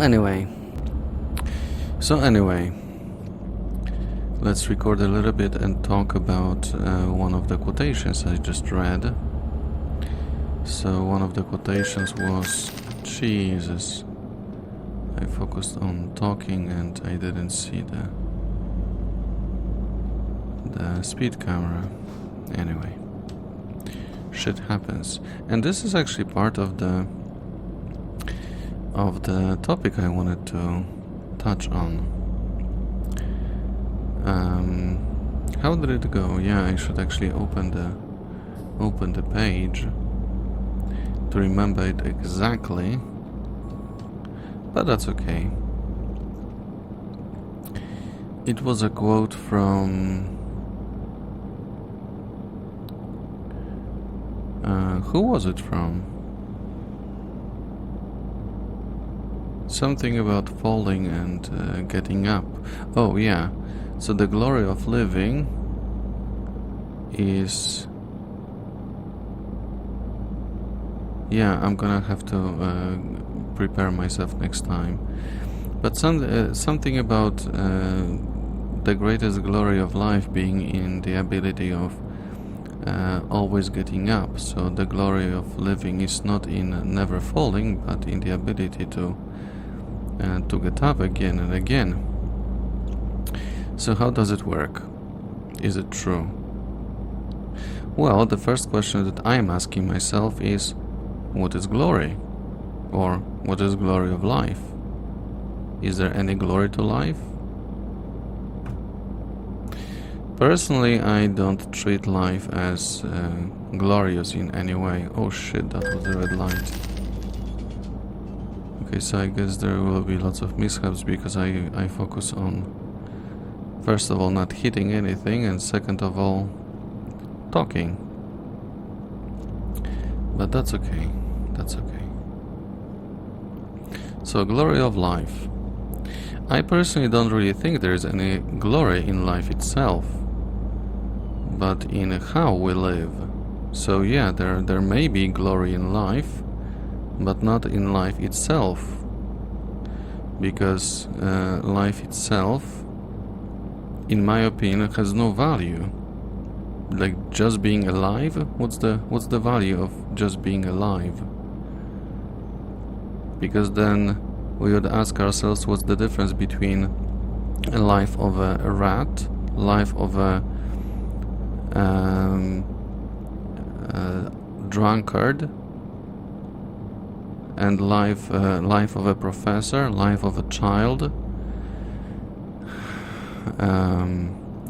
anyway, let's record a little bit and talk about one of the quotations I just read. So one of the quotations was, Jesus, I focused on talking and I didn't see the speed camera. Anyway, shit happens. And this is actually part of the topic I wanted to touch on. How did it go? Yeah, I should actually open the page to remember it exactly, but that's okay. It was a quote from who was it from? Something about falling and getting up. Oh yeah, so the glory of living is... Yeah, I'm gonna have to prepare myself next time. But something about the greatest glory of life being in the ability of always getting up. So the glory of living is not in never falling, but in the ability to get up again and again. So how does it work? Is it true? Well, the first question that I'm asking myself is, what is glory? Or what is glory of life? Is there any glory to life? Personally, I don't treat life as glorious in any way. Oh shit, that was a red light. Okay, so I guess there will be lots of mishaps because I focus on, first of all, not hitting anything, and second of all, talking. But that's okay. That's okay. So, glory of life. I personally don't really think there is any glory in life itself, but in how we live. So yeah, there may be glory in life, but not in life itself, because life itself, in my opinion, has no value. Like just being alive, what's the value of just being alive? Because then we would ask ourselves, what's the difference between a life of a rat, life of a drunkard, and life of a professor, life of a child,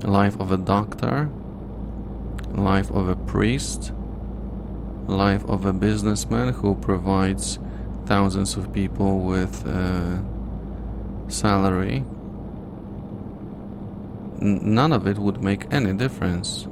life of a doctor, life of a priest, life of a businessman who provides thousands of people with salary. None of it would make any difference.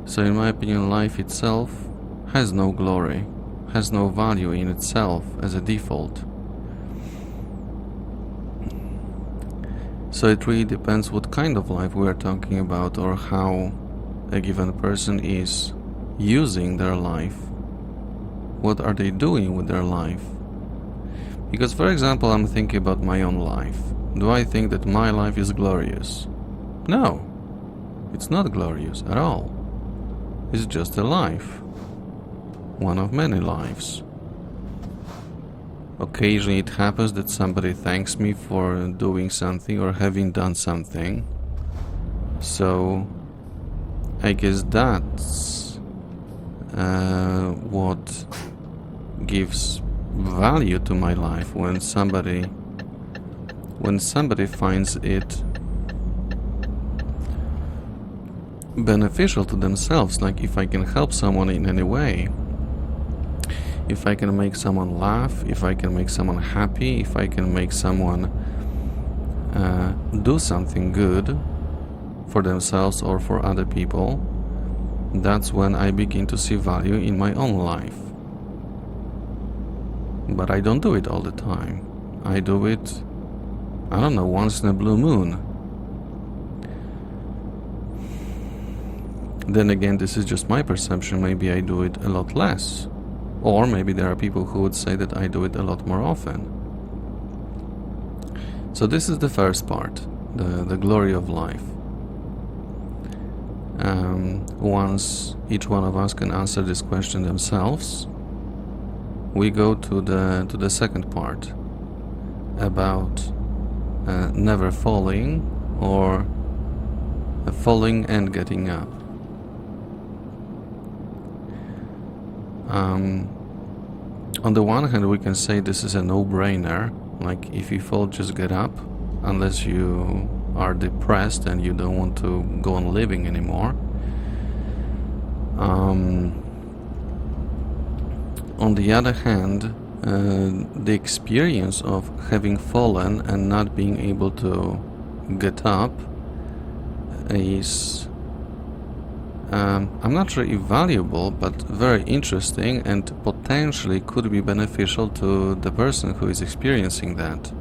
So in my opinion, life itself has no glory, has no value in itself as a default. So it really depends what kind of life we are talking about, or how a given person is using their life. What are they doing with their life? Because, for example, I'm thinking about my own life. Do I think that my life is glorious? No, it's not glorious at all. It's just a life. One of many lives. Occasionally it happens that somebody thanks me for doing something or having done something. So I guess that's what gives value to my life, when somebody finds it beneficial to themselves. Like if I can help someone in any way, if I can make someone laugh, if I can make someone happy, if I can make someone do something good for themselves or for other people, that's when I begin to see value in my own life. But I don't do it all the time. I do it, I don't know, once in a blue moon. Then again, this is just my perception. Maybe I do it a lot less, Or maybe there are people who would say that I do it a lot more often. So this is the first part, the glory of life. Once each one of us can answer this question themselves, we go to the second part about never falling, or falling and getting up. On the one hand, we can say this is a no-brainer, like if you fall, just get up, unless you are depressed and you don't want to go on living anymore. On the other hand, the experience of having fallen and not being able to get up is, I'm not sure if valuable, but very interesting, and potentially could be beneficial to the person who is experiencing that.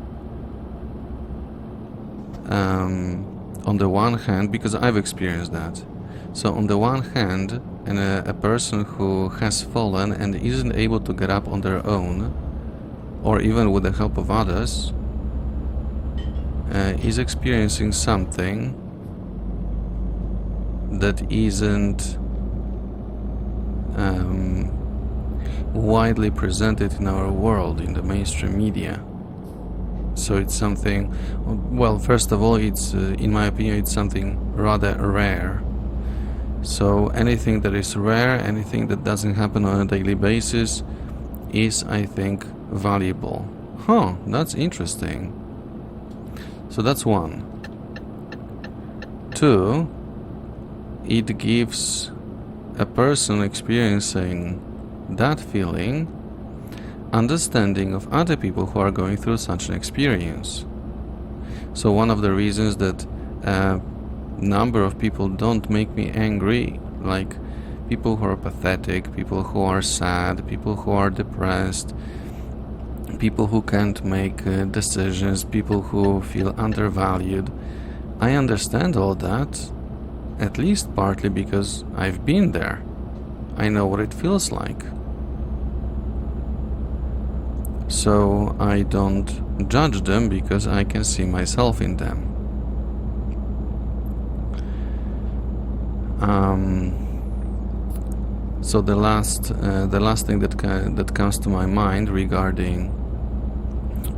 On the one hand, because I've experienced that. So on the one hand, a person who has fallen and isn't able to get up on their own, or even with the help of others, is experiencing something that isn't widely presented in our world, in the mainstream media. So it's something, well, first of all, it's, in my opinion, it's something rather rare. So anything that is rare, anything that doesn't happen on a daily basis is, I think, valuable. That's interesting. So that's one. Two, it gives a person experiencing that feeling understanding of other people who are going through such an experience. So one of the reasons that a number of people don't make me angry, like people who are pathetic, people who are sad, people who are depressed, people who can't make decisions, people who feel undervalued, I understand all that, at least partly because I've been there. I know what it feels like. So I don't judge them because I can see myself in them. So the last thing that comes to my mind regarding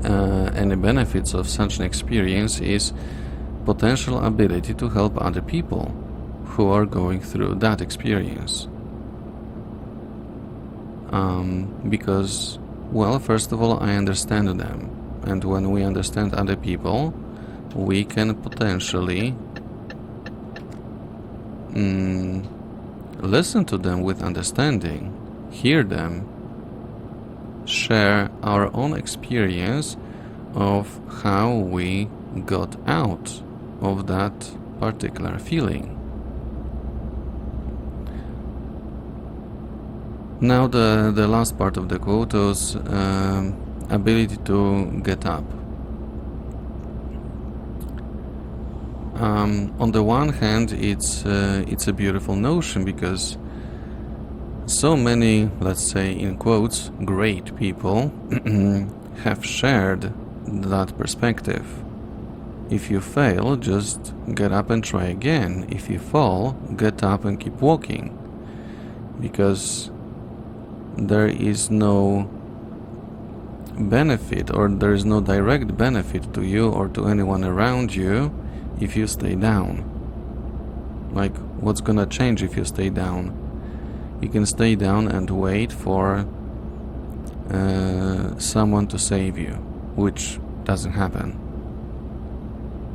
any benefits of such an experience is potential ability to help other people who are going through that experience. Because, well, first of all, I understand them, and when we understand other people, we can potentially listen to them with understanding, hear them, share our own experience of how we got out of that particular feeling. Now the last part of the quote was ability to get up. On the one hand, it's a beautiful notion because so many, let's say in quotes, great people have shared that perspective. If you fail, just get up and try again. If you fall, get up and keep walking. Because there is no benefit, or there is no direct benefit to you or to anyone around you if you stay down. Like, what's gonna change if you stay down? You can stay down and wait for someone to save you, which doesn't happen.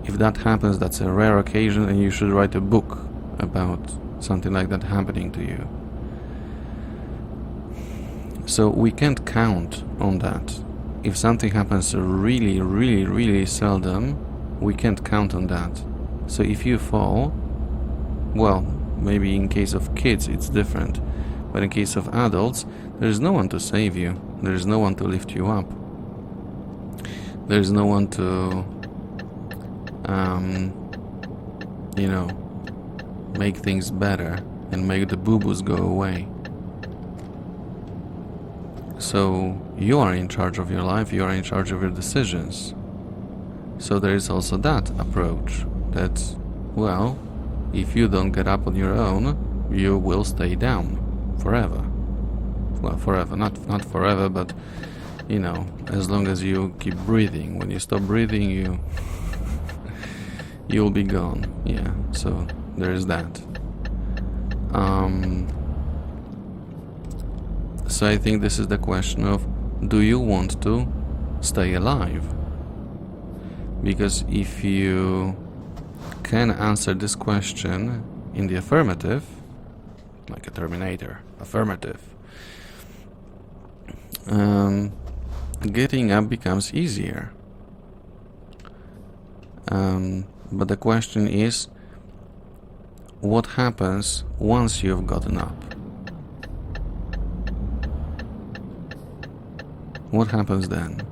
If that happens, that's a rare occasion, and you should write a book about something like that happening to you. So we can't count on that. If something happens really, really, really seldom, we can't count on that. So if you fall, well, maybe in case of kids it's different, but in case of adults, there is no one to save you. There is no one to lift you up. There is no one to, make things better and make the boo-boos go away. So you are in charge of your life, you are in charge of your decisions. So there is also that approach that, well, if you don't get up on your own, you will stay down forever. Well, forever, not forever, but you know, as long as you keep breathing. When you stop breathing, you'll be gone. Yeah, so there is that. So I think this is the question of, do you want to stay alive? Because if you can answer this question in the affirmative, like a Terminator, affirmative, getting up becomes easier. But the question is, what happens once you've gotten up? What happens then?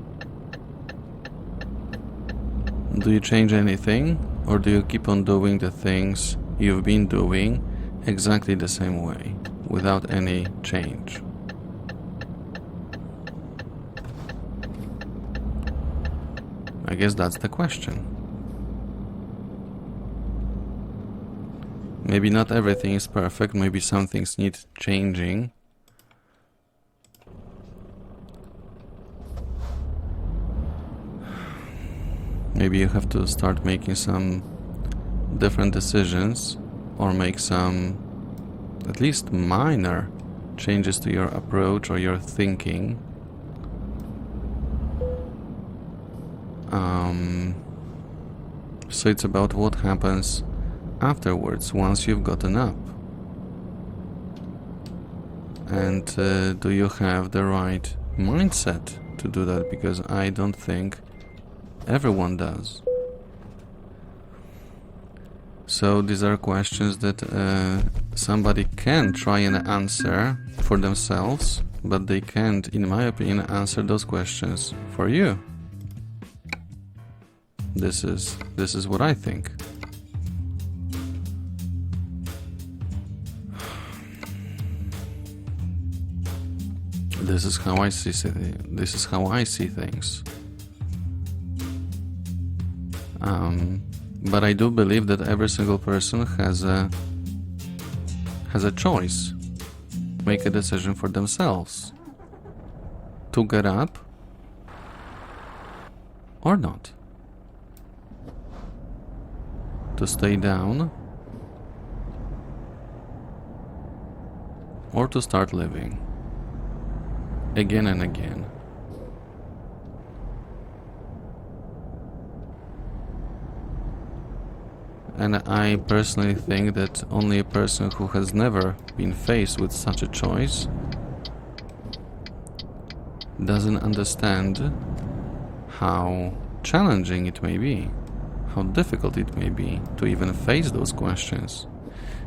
Do you change anything, or do you keep on doing the things you've been doing exactly the same way, without any change? I guess that's the question. Maybe not everything is perfect, maybe some things need changing. Maybe you have to start making some different decisions, or make some, at least minor, changes to your approach or your thinking. So it's about what happens afterwards, once you've gotten up. And do you have the right mindset to do that? Because I don't think everyone does. So these are questions that somebody can try and answer for themselves, but they can't, in my opinion, answer those questions for you. This is what I think. This is how I see things. But I do believe that every single person has a choice, make a decision for themselves, to get up or not, to stay down or to start living again and again. And I personally think that only a person who has never been faced with such a choice doesn't understand how challenging it may be, how difficult it may be to even face those questions.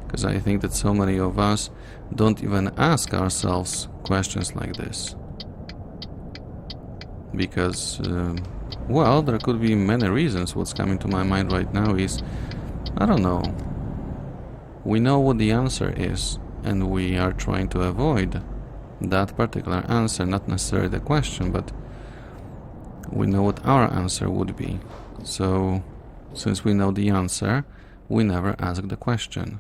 Because I think that so many of us don't even ask ourselves questions like this. Because, well, there could be many reasons. What's coming to my mind right now is, I don't know. We know what the answer is, and we are trying to avoid that particular answer, not necessarily the question, but we know what our answer would be. So, since we know the answer, we never ask the question.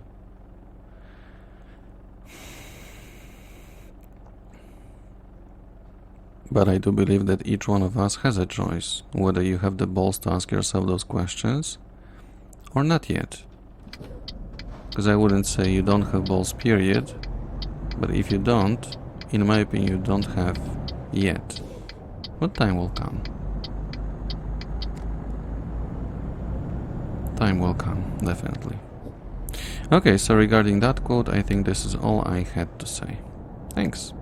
But I do believe that each one of us has a choice, whether you have the balls to ask yourself those questions or not yet. Because I wouldn't say you don't have balls, period, but if you don't, in my opinion, you don't have yet. But time will come. Time will come, definitely. Okay, so regarding that quote, I think this is all I had to say. Thanks.